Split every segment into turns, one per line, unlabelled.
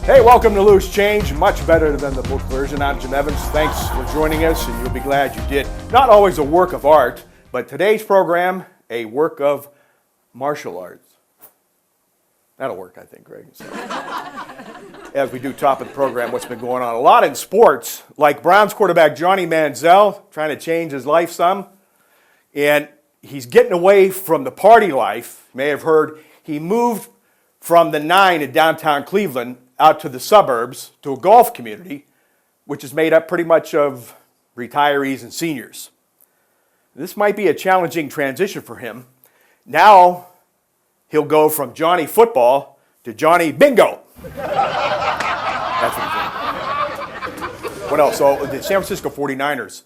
Hey, welcome to Loose Change, much better than the book version. I'm Jim Evans. Thanks for joining us, and you'll be glad you did. Not always a work of art, but today's program, a work of martial arts. That'll work, I think, Greg. So, as we do top of the program, what's been going on? A lot in sports, like Browns quarterback Johnny Manziel, trying to change his life some. And he's getting away from the party life. You may have heard he moved from the 9 in downtown Cleveland out to the suburbs to a golf community, which is made up pretty much of retirees and seniors. This might be a challenging transition for him. Now he'll go from Johnny Football to Johnny Bingo. That's what he's doing. What else? So the San Francisco 49ers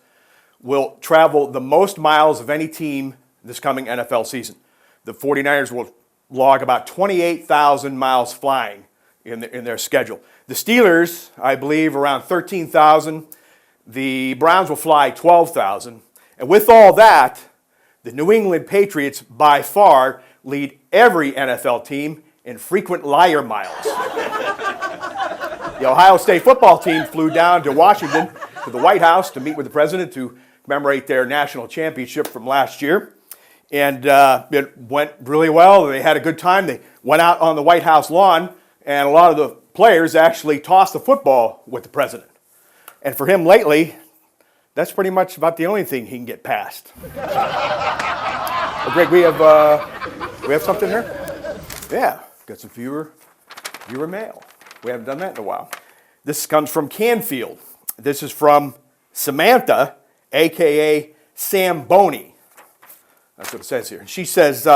will travel the most miles of any team this coming NFL season. The 49ers will log about 28,000 miles flying in their schedule. The Steelers, I believe, around 13,000. The Browns will fly 12,000. And with all that, the New England Patriots by far lead every NFL team in frequent liar miles. The Ohio State football team flew down to Washington to the White House to meet with the president to commemorate their national championship from last year. And it went really well. They had a good time. They went out on the White House lawn, and a lot of the players actually tossed the football with the president. And for him lately, that's pretty much about the only thing he can get past. Well, Greg, we have something here? Yeah, got some viewer mail. We haven't done that in a while. This comes from Canfield. This is from Samantha, a.k.a. Sam Boney. That's what it says here. She says,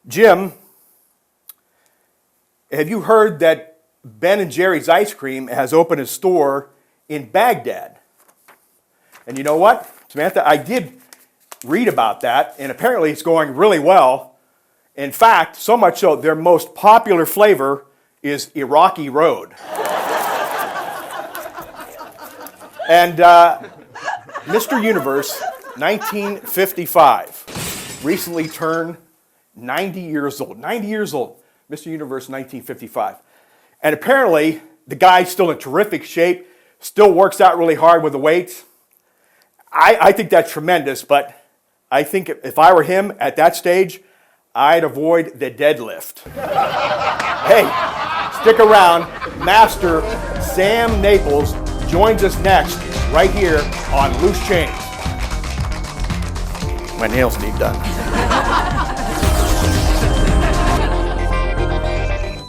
Jim, have you heard that Ben & Jerry's Ice Cream has opened a store in Baghdad? And you know what, Samantha, I did read about that, and apparently it's going really well. In fact, so much so, their most popular flavor is Iraqi Road. And Mr. Universe, 1955, recently turned 90 years old. 90 years old. Mr. Universe, 1955. And apparently, the guy's still in terrific shape, still works out really hard with the weights. I think that's tremendous, but I think if I were him at that stage, I'd avoid the deadlift. Hey, stick around. Master Sam Naples joins us next, right here on Loose Change. My nails need done.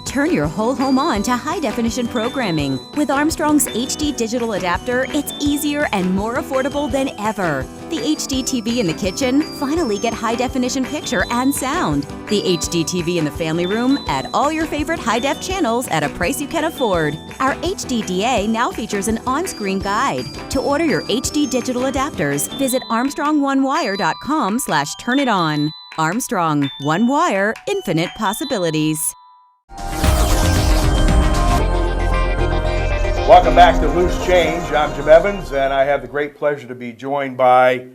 Turn your whole home on to high-definition programming. With Armstrong's HD digital adapter, it's easier and more affordable than ever. The HD TV in the kitchen? Finally get high-definition picture and sound. The HD TV in the family room? Add all your favorite high-def channels at a price you can afford. Our HDDA now features an on-screen guide. To order your HD digital adapters, visit ArmstrongOneWire.com/turniton. Armstrong, One Wire, infinite possibilities.
Welcome back to Loose Change. I'm Jim Evans, and I have the great pleasure to be joined by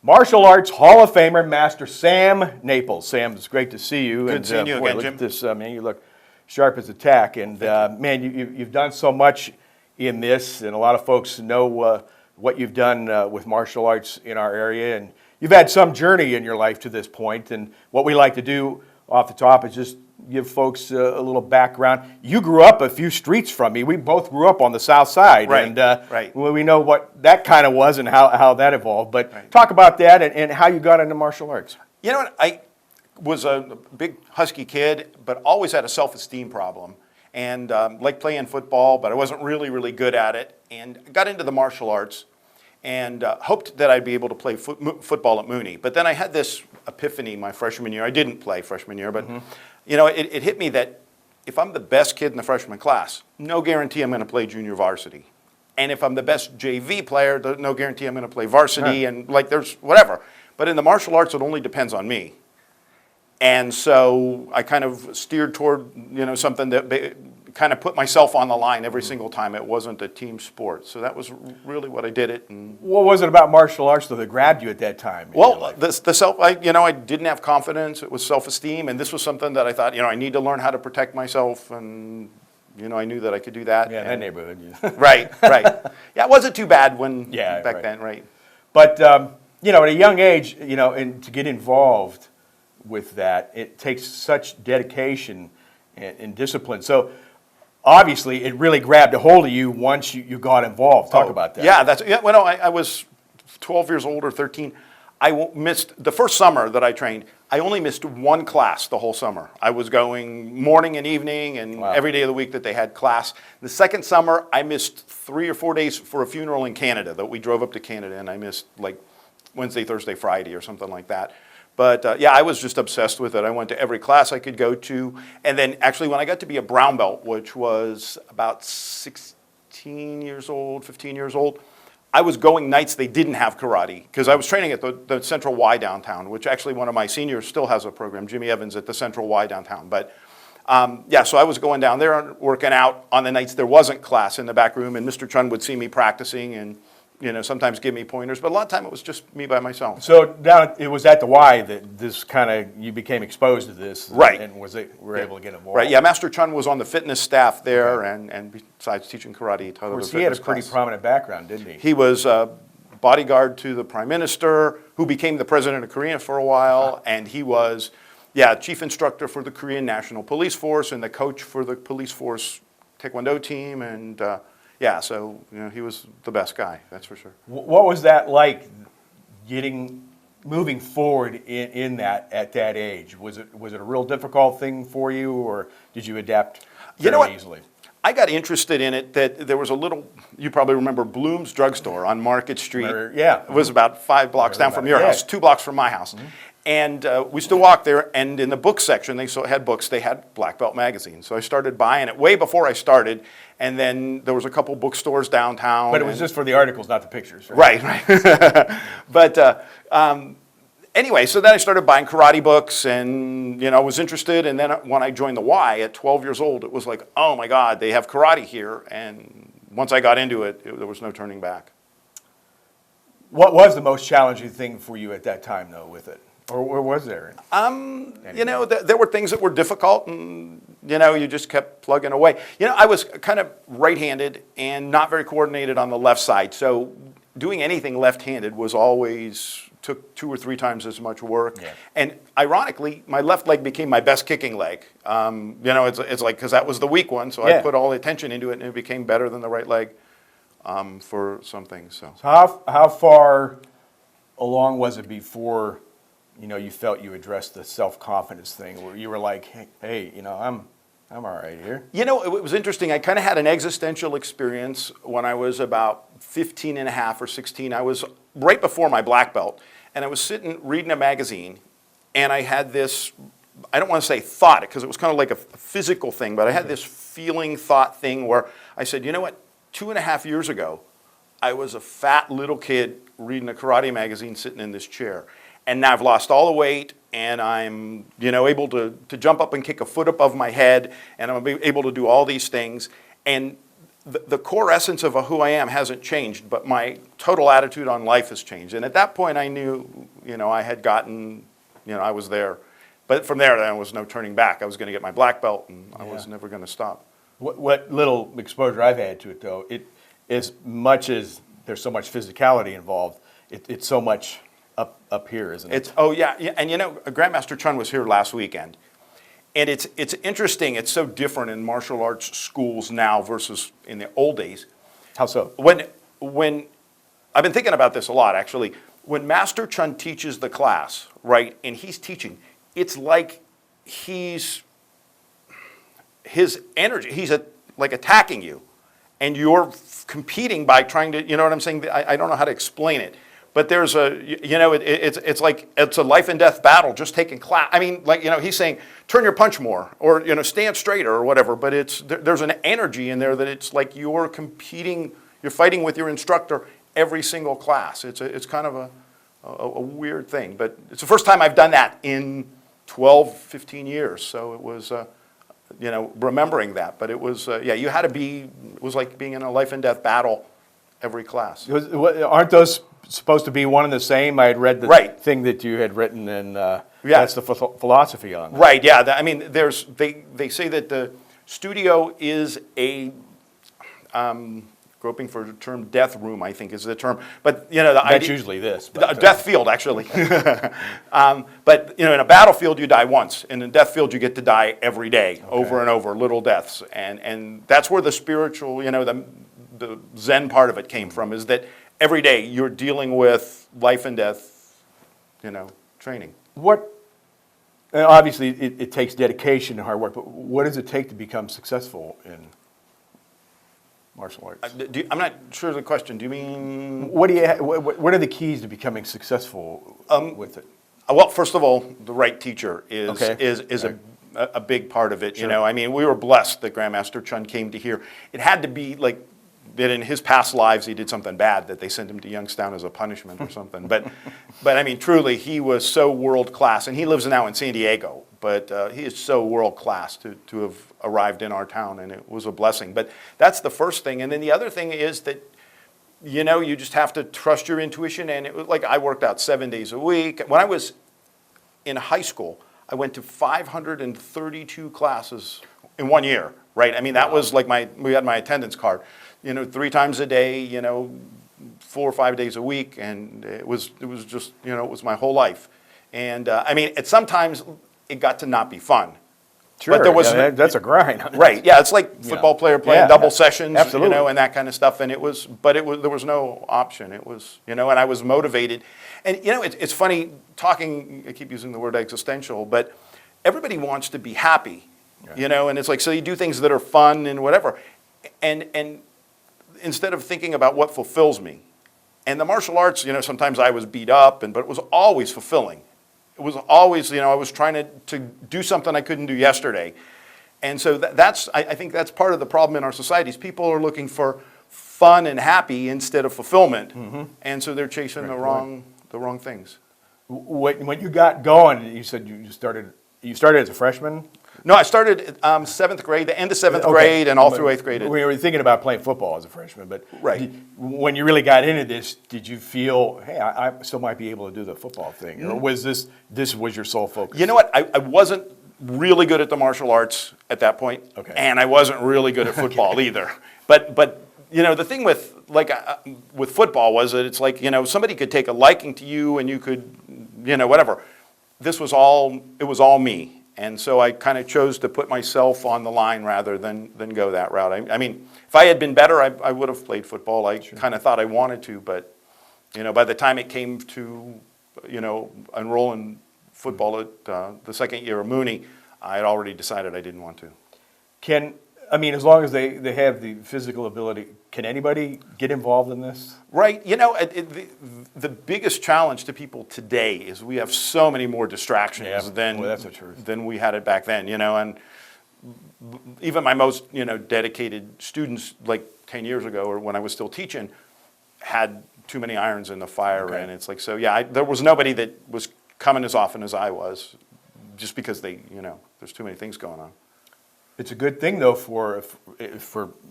Martial Arts Hall of Famer, Master Sam Naples. Sam, it's great to see you.
Good seeing you again,
look
Jim.
At this, man, you look sharp as a tack. And man, you've done so much in this, and a lot of folks know what you've done with martial arts in our area. And you've had some journey in your life to this point. And what we like to do off the top is just give folks a little background. You grew up a few streets from me. We both grew up on the south side.
Right,
and
right.
We know what that kind of was and how that evolved. But
Right.
talk about that and how you got into martial arts.
You know what? I was a big husky kid, but always had a self-esteem problem. And liked playing football, but I wasn't really good at it. And got into the martial arts and hoped that I'd be able to play football at Mooney. But then I had this epiphany my freshman year. I didn't play freshman year, but you know, it hit me that if I'm the best kid in the freshman class, no guarantee I'm going to play junior varsity. And if I'm the best JV player, there's no guarantee I'm going to play varsity, and like there's whatever. But in the martial arts, it only depends on me. And so I kind of steered toward, you know, something that kind of put myself on the line every single time. It wasn't a team sport. So that was really what I did it. And
what was it about martial arts that grabbed you at that time?
Well, I didn't have confidence. It was self-esteem. And this was something that I thought, you know, I need to learn how to protect myself. And I knew that I could do that.
Yeah, in that neighborhood.
Right. Yeah, it wasn't too bad when back then, right?
But at a young age, and to get involved with that, it takes such dedication and discipline. So obviously, it really grabbed a hold of you once you got involved. Talk about that.
Yeah, well, no, I was 12 years old or 13. I missed the first summer that I trained. I only missed one class the whole summer. I was going morning and evening and every day of the week that they had class. The second summer, I missed 3 or 4 days for a funeral in Canada that we drove up to Canada, and I missed like Wednesday, Thursday, Friday or something like that. But I was just obsessed with it. I went to every class I could go to. And then actually when I got to be a brown belt, which was about 16 years old, 15 years old, I was going nights they didn't have karate because I was training at the Central Y downtown, which actually one of my seniors still has a program, Jimmy Evans at the Central Y downtown. But so I was going down there working out on the nights there wasn't class in the back room, and Mr. Chun would see me practicing and sometimes give me pointers, but a lot of time it was just me by myself.
So now it was at the Y that this you became exposed to this,
right?
And were able to get involved,
right? Yeah, Master Chun was on the fitness staff there, and besides teaching karate, he taught
of
other
course,
fitness
he had a pretty
class.
prominent background, didn't he?
He was bodyguard to the prime minister, who became the president of Korea for a while, and he was, chief instructor for the Korean National Police Force and the coach for the police force taekwondo team, and so he was the best guy, that's for sure.
What was that like, moving forward in that at that age? Was it a real difficult thing for you, or did you adapt very easily?
I got interested in it that there was a little, you probably remember Bloom's Drugstore on Market Street. It was about 5 blocks down from your house, 2 blocks from my house. Mm-hmm. And we used to walk there, and in the book section, they had books. They had Black Belt magazine. So I started buying it way before I started, and then there was a couple bookstores downtown.
But it was just for the articles, not the pictures, right?
Right. But anyway, so then I started buying karate books, and I was interested. And then when I joined the Y at 12 years old, it was like, oh my God, they have karate here. And once I got into it, there was no turning back.
What was the most challenging thing for you at that time, though, with it? Or was there?
There were things that were difficult, and you just kept plugging away. I was kind of right-handed and not very coordinated on the left side, so doing anything left-handed was always took 2 or 3 times as much work. Yeah. And ironically, my left leg became my best kicking leg. It's like because that was the weak one, so I put all the attention into it, and it became better than the right leg for some things. So
how far along was it before? You felt you addressed the self-confidence thing where you were like, hey, I'm all right here.
It was interesting. I kind of had an existential experience when I was about 15 and a half or 16. I was right before my black belt, and I was sitting reading a magazine, and I had this, I don't want to say thought, because it was kind of like a physical thing, but I had this feeling thought thing where I said, you know what, 2.5 years ago, I was a fat little kid reading a karate magazine sitting in this chair. And now I've lost all the weight, and I'm able to jump up and kick a foot above my head, and I'm able to do all these things. And the core essence of who I am hasn't changed, but my total attitude on life has changed. And at that point, I knew, I had gotten, I was there. But from there was no turning back. I was going to get my black belt, and I was never going to stop.
What little exposure I've had to it, though, as much as there's so much physicality involved, it's so much up here, isn't it?
And Grandmaster Chun was here last weekend, and it's interesting. It's so different in martial arts schools now versus in the old days.
How so?
When I've been thinking about this a lot, actually. When Master Chun teaches the class, right, and he's teaching, it's like his energy. He's like attacking you, and you're competing by trying to. You know what I'm saying? I don't know how to explain it. But there's it's like it's a life and death battle just taking class. I mean, he's saying turn your punch more, or stand straighter, or whatever. But there's an energy in there that it's like you're competing, you're fighting with your instructor every single class. It's kind of a weird thing, but it's the first time I've done that in 12, 15 years. So it was remembering that. But it was you had to be. It was like being in a life and death battle every class.
Aren't those supposed to be one and the same? I had read the thing that you had written, and that's the philosophy on that.
Right, yeah. They say that the Studio is a, groping for the term, death room, I think is the term. But, you know, the
That's
idea,
usually this.
a
But,
death field, actually. But, you know, in a battlefield, you die once. In a death field, you get to die every day, over and over, little deaths. And that's where the spiritual, you know, the Zen part of it came from, is that every day you're dealing with life and death, you know, training.
what, obviously, it takes dedication and hard work, but what does it take to become successful in martial arts?
I'm not sure of the question. Do you mean?
What are the keys to becoming successful with it?
Well, first of all, the right teacher is
Okay.
is a big part of it.
Sure.
You know, I mean, we were blessed that Grandmaster Chun came to here. It had to be like that in his past lives he did something bad that they sent him to Youngstown as a punishment or something. But I mean, truly, he was so world class, and he lives now in San Diego. But he is so world class to have arrived in our town, and it was a blessing. But that's the first thing, and then the other thing is that, you know, you just have to trust your intuition. And it was like I worked out 7 days a week. When I was in high school, I went to 532 classes in 1 year, right? I mean, that was like we had my attendance card, you know, 3 times a day, you know, 4 or 5 days a week. And it was just, you know, it was my whole life. And I mean, sometimes it got to not be fun.
Sure,
But there was
that's a grind.
right. Yeah, it's like football player playing
Yeah,
double sessions,
absolutely.
you know, and that kind of stuff. And there was no option. It was, you know, and I was motivated. And you know, it's funny talking. I keep using the word existential, but everybody wants to be happy, you know. And it's like, so you do things that are fun and whatever, and instead of thinking about what fulfills me. And the martial arts, you know, sometimes I was beat up, but it was always fulfilling. It was always, you know, I was trying to do something I couldn't do yesterday. And so I think that's part of the problem in our societies. People are looking for fun and happy instead of fulfillment. And so they're chasing the wrong things.
When you got going, you said you started as a freshman?
No, I started 7th grade, the end of 7th grade and all through 8th grade.
We were thinking about playing football as a freshman, but
Right.
when you really got into this, did you feel, hey, I still might be able to do the football thing? Or was this was your sole focus?
You know what? I wasn't really good at the martial arts at that point,
Okay.
and I wasn't really good at football either. But you know, the thing with football was that it's like, you know, somebody could take a liking to you and you could, you know, whatever. It was all me. And so I kind of chose to put myself on the line rather than go that route. I mean, if I had been better, I would have played football. I kind of thought I wanted to, but, you know, by the time it came to, you know, enroll in football at the second year of Mooney, I had already decided I didn't want to.
As long as they have the physical ability, can anybody get involved in this?
Right. You know, the biggest challenge to people today is we have so many more distractions
that's the truth.
than we had it back then, you know. And even my most, you know, dedicated students like 10 years ago or when I was still teaching had too many irons in the fire.
Okay.
And it's like, so yeah, there was nobody that was coming as often as I was just because there's too many things going on.
It's a good thing, though, for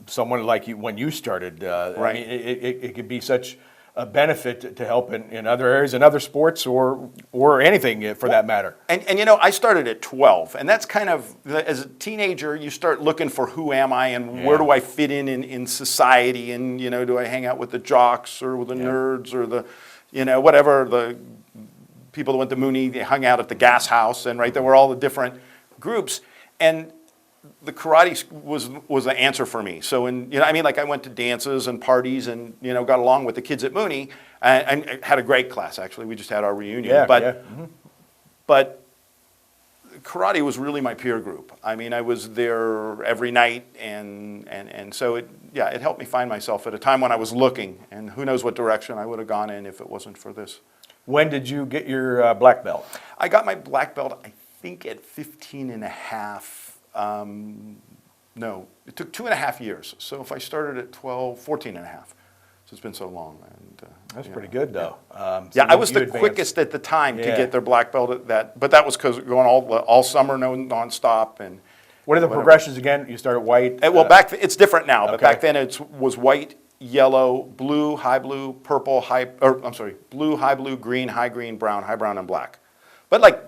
someone like you when you started.
Right.
I mean, it could be such a benefit to help in other areas, in other sports, or anything for that matter.
And you know, I started at 12, and that's kind of, as a teenager, you start looking for who am I and where do I fit in society, and, you know, do I hang out with the jocks or with the nerds or the, you know, whatever, the people that went to Mooney, they hung out at the gas house, and right, there were all the different groups. And the karate was the answer for me. So, you know, I mean, like I went to dances and parties and, you know, got along with the kids at Mooney and had a great class, actually. We just had our reunion. But karate was really my peer group. I mean, I was there every night and so it helped me find myself at a time when I was looking, and who knows what direction I would have gone in if it wasn't for this.
When did you get your black belt?
I got my black belt, I think, at 15 and a half. No, it took 2.5 years. So if I started at 12, 14 and a half. So it's been so long. And,
That's pretty good, though.
Yeah, I was the quickest at the time to get their black belt at that. But that was because going all summer, nonstop. And
what are the progressions again? You started white?
Well, it's different now. But back then it was white, yellow, blue, high blue, purple, blue, high blue, green, high green, brown, high brown, and black. But like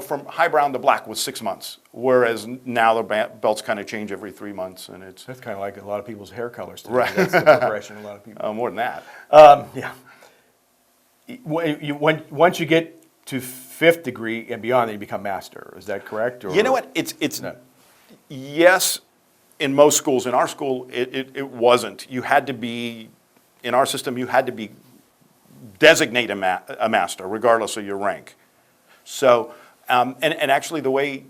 from high brown to black was 6 months, whereas now the belts kind of change every 3 months, and it's
That's kind of like a lot of people's hair colors today.
Right.
That's the progression of a lot of people.
more than that.
Yeah. Once you get to 5th degree and beyond, then you become master. Is that correct? Or?
You know what? It's
No.
yes, in most schools. In our school, it wasn't. You had to be, in our system, you had to be designate a master, regardless of your rank. So, and actually the way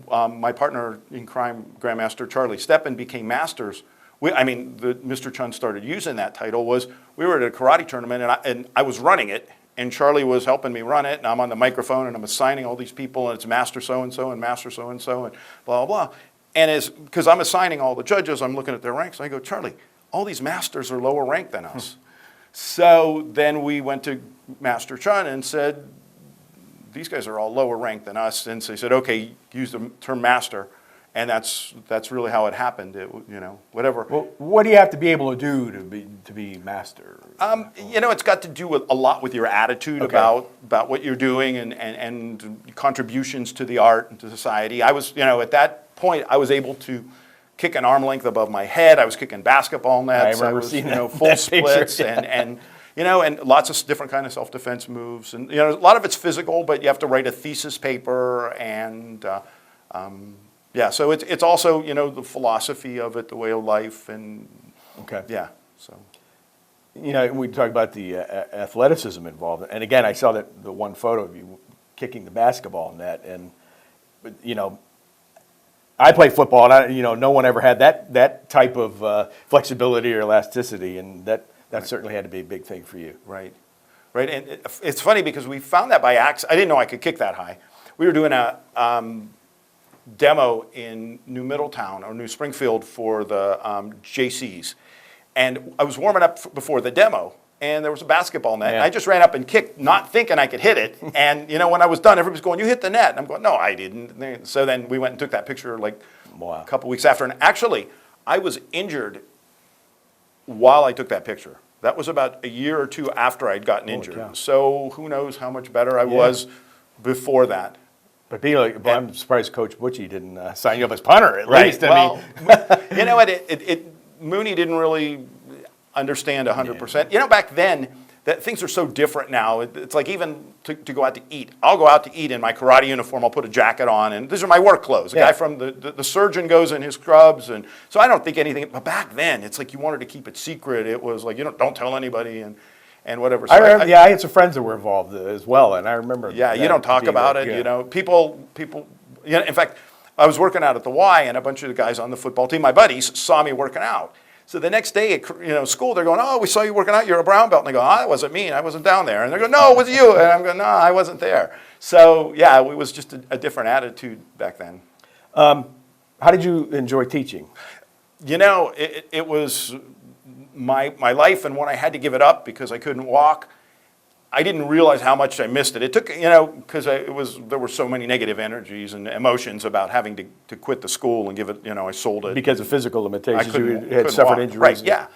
my partner in crime, Grandmaster Charlie Steppen, became masters, Mr. Chun started using that title was, we were at a karate tournament and I was running it, and Charlie was helping me run it, and I'm on the microphone and I'm assigning all these people, and it's master so-and-so and master so-and-so and blah, blah, blah. And because I'm assigning all the judges, I'm looking at their ranks, and I go, Charlie, all these masters are lower ranked than us. So then we went to Master Chun and said, these guys are all lower ranked than us. And so he said, okay, use the term master. And that's really how it happened. Whatever.
Well, what do you have to be able to do to be master?
It's got to do with a lot with your attitude about what you're doing and contributions to the art and to society. I was, at that point, I was able to kick an arm length above my head. I was kicking basketball nets.
I remember seeing that,
full
that
splits
picture,
and lots of different kind of self-defense moves. And a lot of it's physical, but you have to write a thesis paper and so it's also the philosophy of it, the way of life, and so.
We talk about the athleticism involved, and again, I saw the one photo of you kicking the basketball net, and I play football, and no one ever had that type of flexibility or elasticity, and that certainly had to be a big thing for you.
Right, and it's funny because we found that by accident. I didn't know I could kick that high. We were doing a demo in New Middletown or New Springfield for the JCs, and I was warming up before the demo, and there was a basketball net.
Yeah.
And I just ran up and kicked, not thinking I could hit it. And when I was done, everybody was going, "You hit the net." And I'm going, "No, I didn't." So then we went and took that picture like
Wow.
a couple weeks after. And actually, I was injured while I took that picture. That was about a year or two after I'd gotten injured.
cow.
So who knows how much better I was before that.
But I'm surprised Coach Butchie didn't sign you up as punter at least.
Well, you know what? Mooney didn't really understand 100%. Back then, that things are so different now. It's like even to go out to eat. I'll go out to eat in my karate uniform. I'll put a jacket on, and these are my work clothes. The guy from the surgeon goes in his scrubs, and so I don't think anything. But back then, it's like you wanted to keep it secret. It was like don't tell anybody and whatever. So
I remember, I had some friends that were involved as well, and I remember.
Yeah, you don't talk about it. People. In fact, I was working out at the Y, and a bunch of the guys on the football team, my buddies, saw me working out. So the next day at school, they're going, "Oh, we saw you working out. You're a brown belt." And I go, "Oh, that wasn't me. I wasn't down there." And they go, "No, it was you." And I'm going, "No, I wasn't there." So yeah, it was just a different attitude back then.
How did you enjoy teaching?
It was my life, and when I had to give it up because I couldn't walk, I didn't realize how much I missed it. It took, because there were so many negative energies and emotions about having to quit the school and give it, I sold it.
Because of physical limitations, you had
couldn't
suffered
walk.
injuries.
Right, yeah.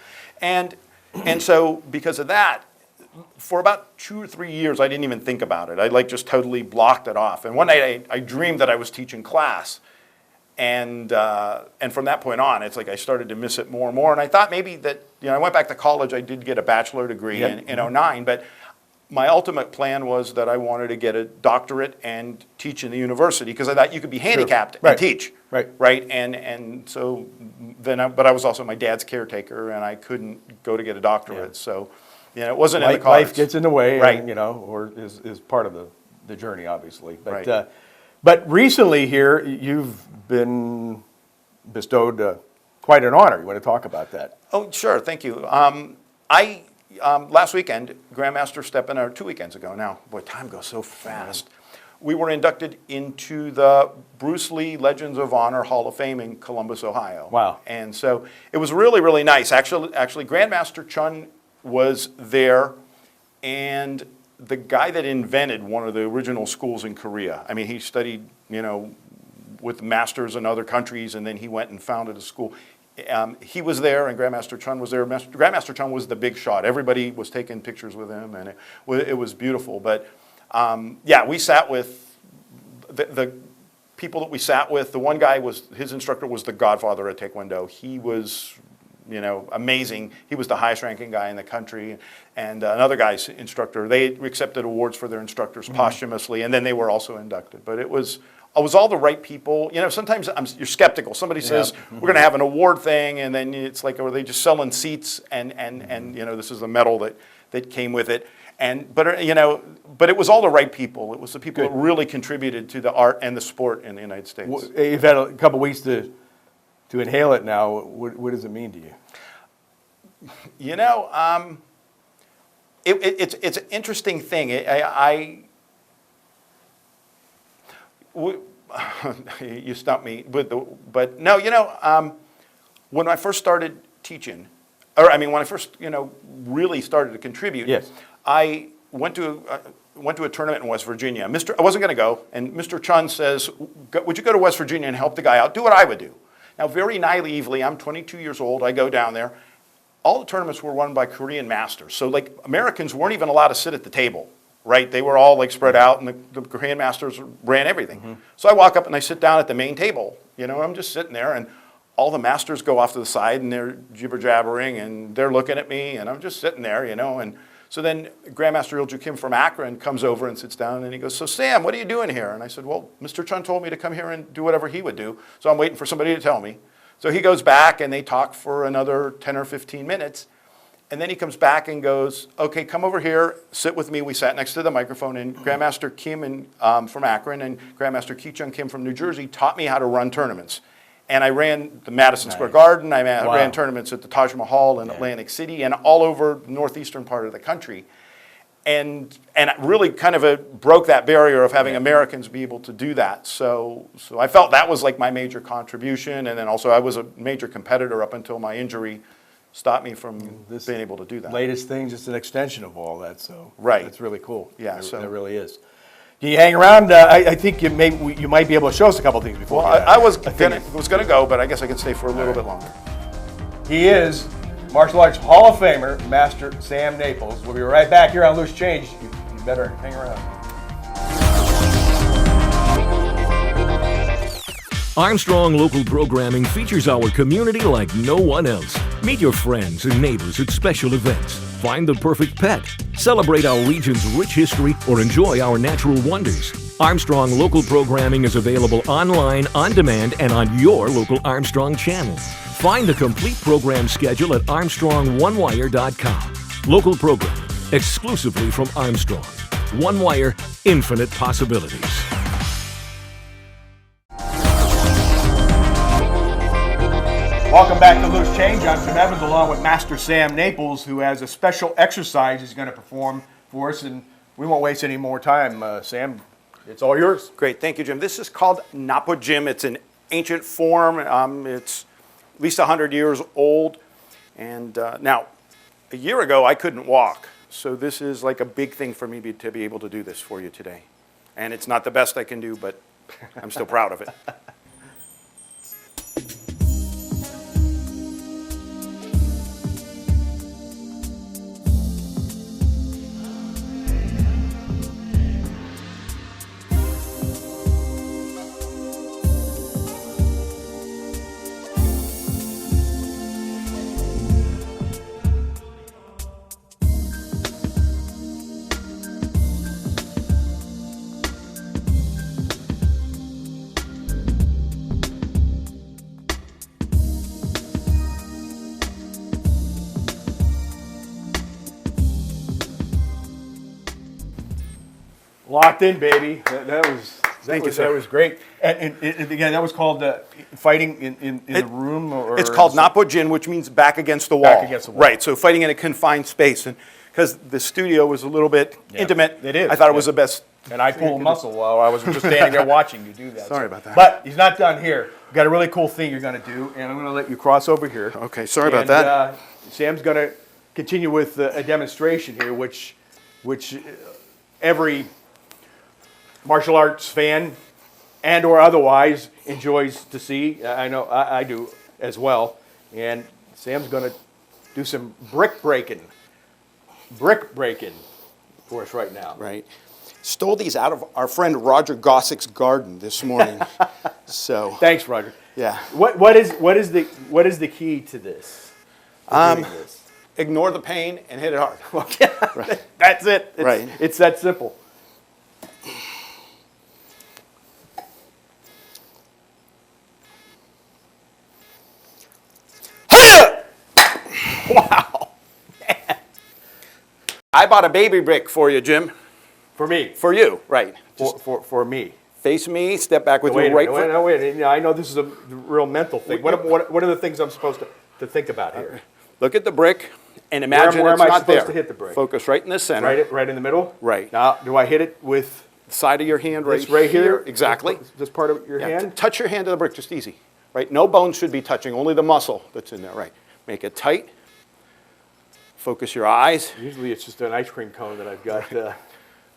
And so because of that, for about 2 or 3 years, I didn't even think about it. I just totally blocked it off. And one night I dreamed that I was teaching class. And from that point on, it's like I started to miss it more and more. And I thought maybe that, I went back to college. I did get a bachelor degree in 2009. But my ultimate plan was that I wanted to get a doctorate and teach in the university because I thought you could be handicapped and teach. Right. And so then, but I was also my dad's caretaker, and I couldn't go to get a doctorate. So, it wasn't in the cards.
Life gets in the way,
right?
And, or is part of the journey, obviously. But
right.
But recently here, you've been bestowed quite an honor. You want to talk about that?
Oh, sure. Thank you. Last weekend, Grandmaster Steppen, or 2 weekends ago now, boy, time goes so fast. We were inducted into the Bruce Lee Legends of Honor Hall of Fame in Columbus, Ohio.
Wow.
And so it was really, really nice. Actually, Grandmaster Chun was there, and the guy that invented one of the original schools in Korea. I mean, he studied, with masters in other countries, and then he went and founded a school. He was there, and Grandmaster Chun was there. Grandmaster Chun was the big shot. Everybody was taking pictures with him, and it was beautiful. But we sat with the people that we sat with, the one guy his instructor was the godfather of Taekwondo. He was, amazing. He was the highest ranking guy in the country. And another guy's instructor, they accepted awards for their instructors posthumously, and then they were also inducted. But it was all the right people. Sometimes you're skeptical. Somebody says, we're going to have an award thing, and then it's like, are they just selling seats? And this is the medal that came with it. But it was all the right people. It was the people that really contributed to the art and the sport in the United States.
Well, you've had a couple weeks to inhale it now. What does it mean to you?
It's an interesting thing. You stumped me but no. When I first started teaching, when I first really started to contribute.
Yes.
I went to a tournament in West Virginia. I wasn't going to go, and Mr. Chun says, would you go to West Virginia and help the guy out? Do what I would do. Now, very naively, I'm 22 years old. I go down there. All the tournaments were run by Korean masters. So, Americans weren't even allowed to sit at the table, right? They were all, spread out, and the Korean masters ran everything. So I walk up and I sit down at the main table. I'm just sitting there, and all the masters go off to the side, and they're jibber-jabbering, and they're looking at me, and I'm just sitting there, and so then Grandmaster Ilju Kim from Akron comes over and sits down, and he goes, so Sam, what are you doing here? And I said, well, Mr. Chun told me to come here and do whatever he would do, so I'm waiting for somebody to tell me. So he goes back, and they talk for another 10 or 15 minutes, and then he comes back and goes, okay, come over here, sit with me. We sat next to the microphone, and Grandmaster Kim from Akron and Grandmaster Ki-Chung Kim from New Jersey taught me how to run tournaments. And I ran the Madison Square Garden. I ran tournaments at the Taj Mahal in Atlantic City and all over the northeastern part of the country. And it really kind of broke that barrier of having Americans be able to do that. So I felt that was my major contribution. And then also I was a major competitor up until my injury stopped me from being able to do that.
Latest thing, just an extension of all that. So
right.
It's really cool.
Yeah,
it really is. Can you hang around? I think you might be able to show us a couple things before.
Well, I was gonna go, but I guess I can stay for a little bit longer.
He is Martial Arts Hall of Famer, Master Sam Naples. We'll be right back here on Loose Change. You better hang around.
Armstrong Local Programming features our community like no one else. Meet your friends and neighbors at special events. Find the perfect pet. Celebrate our region's rich history or enjoy our natural wonders. Armstrong Local Programming is available online, on demand, and on your local Armstrong channel. Find the complete program schedule at ArmstrongOneWire.com. Local programming, exclusively from Armstrong. One Wire, infinite possibilities.
Welcome back to Loose Change. I'm Jim Evans along with Master Sam Naples, who has a special exercise he's going to perform for us, and we won't waste any more time. Sam, it's all yours.
Great, thank you, Jim. This is called Napo Jim. It's an ancient form. It's at least 100 years old. And now, a year ago, I couldn't walk. So this is like a big thing for me to be able to do this for you today. And it's not the best I can do, but I'm still proud of it.
Locked in, baby. That was great. And again, that was called fighting in the room? Or
it's called Napo Jin, which means back against the wall.
Back against the wall.
Right, so fighting in a confined space. And because the studio was a little bit intimate,
it is.
I thought it was the best.
And I pulled a muscle while I was just standing there watching you do that.
Sorry about that.
But he's not done here. We've got a really cool thing you're going to do, and I'm going to let you cross over here.
Okay, sorry about that.
Sam's going to continue with a demonstration here, which every martial arts fan and or otherwise enjoys to see. I know I do as well. And Sam's going to do some brick breaking for us right now.
Right. Stole these out of our friend Roger Gossick's garden this morning. So
Thanks, Roger.
yeah.
What is the key to this? To doing this?
Ignore the pain and hit it hard.
Right. That's it.
Right.
It's that simple. Wow. Man.
I bought a baby brick for you, Jim.
For me.
For you, right.
For me.
Face me, step back with
Wait
your
a
right
minute,
foot.
wait. You know, I know this is a real mental thing. What are the things I'm supposed to think about here?
Look at the brick and imagine
where
it's
am I
not
supposed
there.
to hit the brick?
Focus right in the center.
Right in the middle?
Right.
Now, do I hit it with
Side of your hand right,
this right here?
Exactly.
This part of your
Yeah,
hand?
touch your hand to the brick, just easy. Right? No bones should be touching, only the muscle that's in there. Right. Make it tight. Focus your eyes.
Usually it's just an ice cream cone that I've got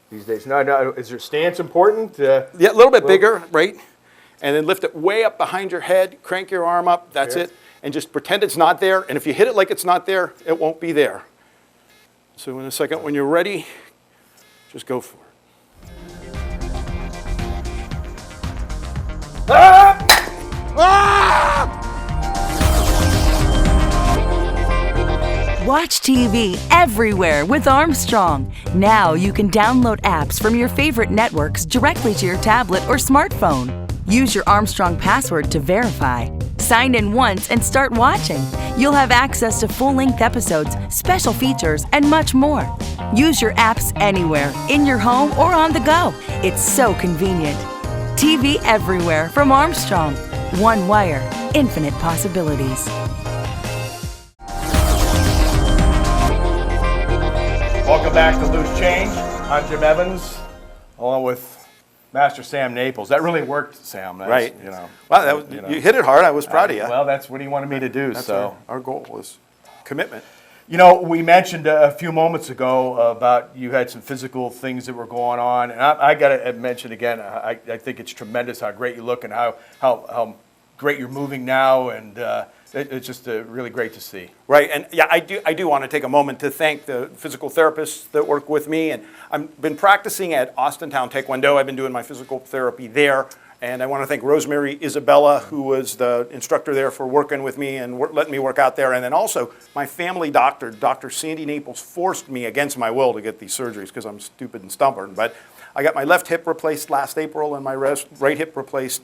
these days. No, is your stance important?
Yeah, a little bit bigger, right? And then lift it way up behind your head, crank your arm up, that's
Here.
it. And just pretend it's not there. And if you hit it like it's not there, it won't be there. So in a second, when you're ready, just go for it.
Watch TV everywhere with Armstrong. Now you can download apps from your favorite networks directly to your tablet or smartphone. Use your Armstrong password to verify. Sign in once and start watching. You'll have access to full-length episodes, special features, and much more. Use your apps anywhere, in your home or on the go. It's so convenient. TV everywhere from Armstrong. One wire, infinite possibilities.
Welcome back to Loose Change. I'm Jim Evans, along with Master Sam Naples. That really worked, Sam. That's,
Right.
You know.
Wow, that was,
you know.
you hit it hard. I was proud of you.
Well, that's what he wanted me to do.
That's
so,
our goal was commitment.
you know, we mentioned a few moments ago about you had some physical things that were going on, and I got to mention again. I think it's tremendous how great you look and how great you're moving now, and it's just really great to see.
Right, and yeah, I do want to take a moment to thank the physical therapists that work with me, and I've been practicing at Austintown Taekwondo. I've been doing my physical therapy there, and I want to thank Rosemary Isabella, who was the instructor there, for working with me and letting me work out there, and then also my family doctor, Dr. Sandy Naples, forced me against my will to get these surgeries because I'm stupid and stubborn, but I got my left hip replaced last April and my right hip replaced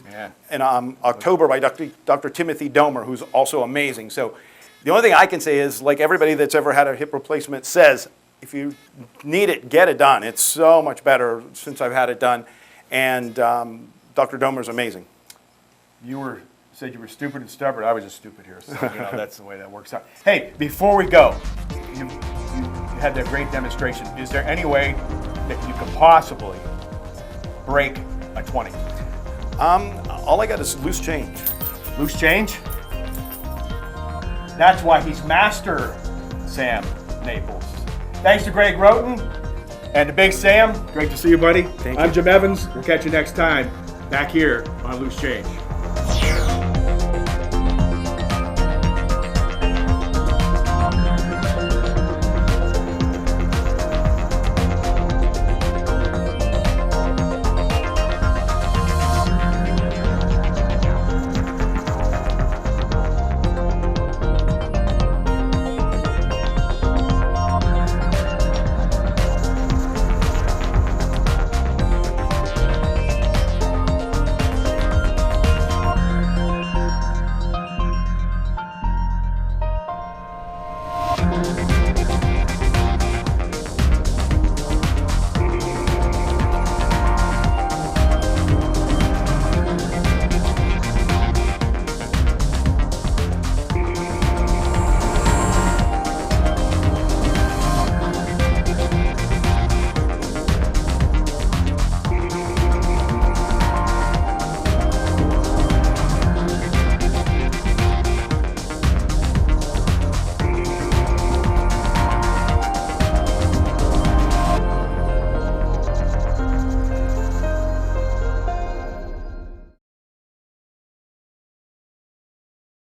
in October by Dr. Timothy Domer, who's also amazing. So the only thing I can say is, like everybody that's ever had a hip replacement says, if you need it, get it done. It's so much better since I've had it done. And Dr. Domer's amazing.
You said you were stupid and stubborn. I was just stupid here, so you know that's the way that works out. Hey, before we go, you had that great demonstration. Is there any way that you could possibly break a 20?
All I got is loose change.
Loose change? That's why he's Master Sam Naples. Thanks to Greg Roten and to Big Sam. Great to see you, buddy.
Thank you.
I'm Jim Evans. We'll catch you next time back here on Loose Change.